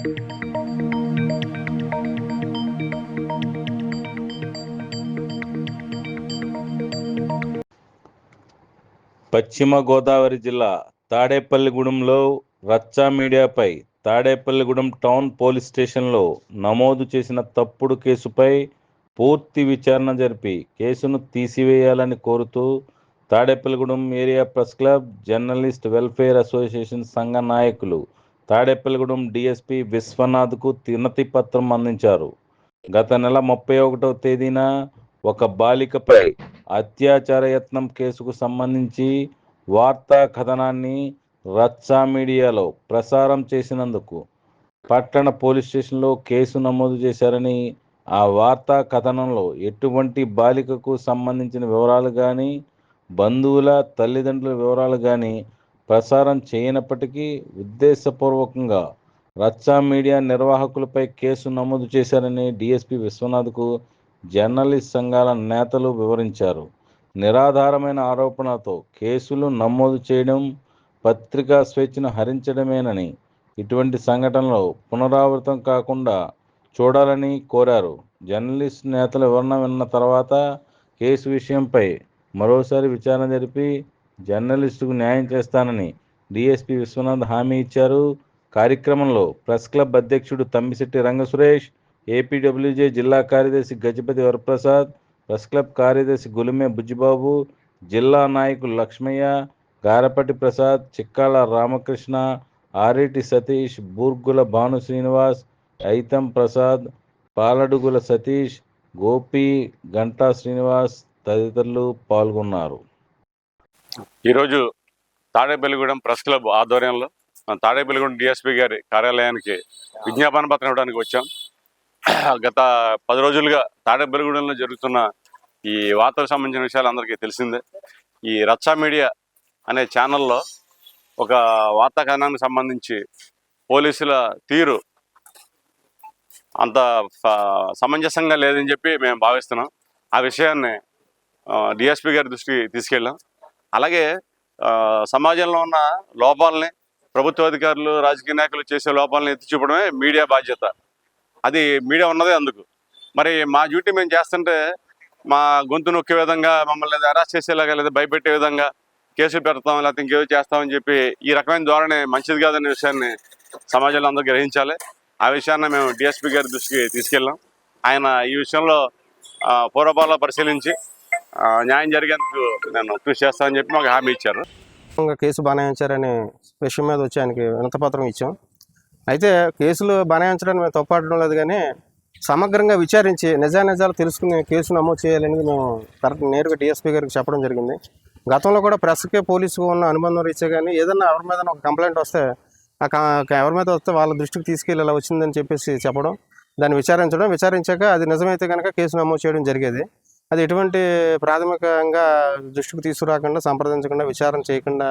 పశ్చిమ గోదావరి జిల్లా తాడేపల్లిగూడెంలో రచ్చ మీడియాపై తాడేపల్లిగూడెం టౌన్ పోలీస్ స్టేషన్లో నమోదు చేసిన తప్పుడు కేసుపై పూర్తి విచారణ జరిపి కేసును తీసివేయాలని కోరుతూ Tadepalligudem area press club, journalist welfare association సంఘ నాయకులు తాడేపల్లిగూడెం డీఎస్పీ విశ్వనాథ్కు వినతి పత్రం అందించారు. గత నెల 31వ తేదీన ఒక బాలికపై అత్యాచార యత్నం కేసుకు సంబంధించి వార్తా కథనాన్ని రచ్చ మీడియాలో ప్రసారం చేసినందుకు పట్టణ పోలీస్ స్టేషన్లో కేసు నమోదు చేశారని, ఆ వార్తా కథనంలో ఎటువంటి బాలికకు సంబంధించిన వివరాలు కానీ, బంధువుల తల్లిదండ్రుల వివరాలు కానీ ప్రసారం చేయనప్పటికీ ఉద్దేశపూర్వకంగా రచ్చ మీడియా నిర్వాహకులపై కేసు నమోదు చేశారని డీఎస్పీ విశ్వనాథ్కు జర్నలిస్ట్ సంఘాల నేతలు వివరించారు. నిరాధారమైన ఆరోపణలతో కేసులు నమోదు చేయడం పత్రికా స్వేచ్ఛను హరించడమేనని, ఇటువంటి సంఘటనలు పునరావృతం కాకుండా చూడాలని కోరారు. జర్నలిస్ట్ నేతల వివరణ విన్న తర్వాత కేసు విషయంపై మరోసారి విచారణ జరిపి జర్నలిస్టుకు న్యాయం చేస్తానని డీఎస్పీ విశ్వనాథ్ హామీ ఇచ్చారు. కార్యక్రమంలో ప్రెస్ క్లబ్ అధ్యక్షుడు తమ్మిశెట్టి రంగసురేష్, ఏపీడబ్ల్యూజే జిల్లా కార్యదర్శి గజపతి వరప్రసాద్, ప్రెస్ క్లబ్ కార్యదర్శి గులిమె బుజ్జిబాబు, జిల్లా నాయకులు లక్ష్మయ్య, గారపటి ప్రసాద్, చిక్కాల రామకృష్ణ, ఆరేటి సతీష్, బూర్గుల భాను శ్రీనివాస్, ఐతం ప్రసాద్, పాలడుగుల సతీష్, గోపి, గంటా శ్రీనివాస్ తదితరులు పాల్గొన్నారు. ఈరోజు తాడేపల్లిగూడెం ప్రెస్ క్లబ్ ఆధ్వర్యంలో తాడేపల్లిగూడెం డిఎస్పీ గారి కార్యాలయానికి విజ్ఞాపన పత్రం ఇవ్వడానికి వచ్చాం. గత 10 రోజులుగా తాడేపల్లిగూడెంలో జరుగుతున్న ఈ వార్తలకు సంబంధించిన విషయాలు అందరికీ తెలిసిందే. ఈ రచ్చ మీడియా అనే ఛానల్లో ఒక వార్తా కథనానికి సంబంధించి పోలీసుల తీరు అంత సమంజసంగా లేదని చెప్పి మేము భావిస్తున్నాం. ఆ విషయాన్ని డిఎస్పీ గారి దృష్టికి తీసుకెళ్ళాం. అలాగే సమాజంలో ఉన్న లోపాలని, ప్రభుత్వ అధికారులు, రాజకీయ నాయకులు చేసే లోపాలను ఎత్తి చూపడమే మీడియా బాధ్యత. అది మీడియా ఉన్నదే అందుకు. మరి మా డ్యూటీ మేము చేస్తుంటే మా గొంతు నొక్కే విధంగా, మమ్మల్ని అరెస్ట్ చేసేలాగా, లేదా భయపెట్టే విధంగా కేసులు పెడతాం, లేకపోతే ఇంకేదో చేస్తామని చెప్పి ఈ రకమైన ధోరణి మంచిది కాదనే విషయాన్ని సమాజంలో అందరూ గ్రహించాలి. ఆ విషయాన్ని మేము డిఎస్పీ గారి దృష్టికి తీసుకెళ్ళాం. ఆయన ఈ విషయంలో పూర్వపాలలో పరిశీలించి న్యాయం జరిగేందుకు నేను కృషి చేస్తానని చెప్పి మాకు హామీ ఇచ్చారు. కేసు బనాయించారనే విషయం మీద వచ్చి ఆయనకి వినతిపత్రం ఇచ్చాం. అయితే కేసులు బనాయించడానికి మేము తప్పడడం లేదు, కానీ సమగ్రంగా విచారించి నిజానిజాలు తెలుసుకుని కేసు నమోదు చేయాలనేది మేము నేరుగా డిఎస్పీ గారికి చెప్పడం జరిగింది. గతంలో కూడా ప్రెస్కి పోలీసుకు ఉన్న అనుబంధం రీచే కానీ ఏదన్నా ఎవరి మీద ఒక కంప్లైంట్ వస్తే ఎవరి మీద వస్తే వాళ్ళ దృష్టికి తీసుకెళ్ళి ఇలా వచ్చిందని చెప్పేసి చెప్పడం, దాన్ని విచారించాక అది నిజమైతే కనుక కేసు నమోదు చేయడం జరిగేది. అది ఎటువంటి ప్రాథమికంగా దృష్టికి తీసుకురాకుండా, సంప్రదించకుండా, విచారణ చేయకుండా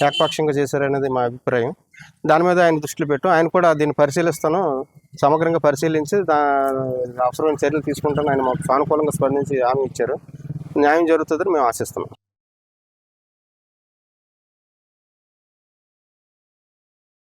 ఏకపక్షంగా చేశారనేది మా అభిప్రాయం. దాని మీద ఆయన దృష్టిలో పెట్టాం. ఆయన కూడా దీన్ని పరిశీలిస్తాను, సమగ్రంగా పరిశీలించి అవసరమైన చర్యలు తీసుకుంటాను ఆయన మాకు సానుకూలంగా స్పందించి హామీ ఇచ్చారు. న్యాయం జరుగుతుందని మేము ఆశిస్తున్నాం.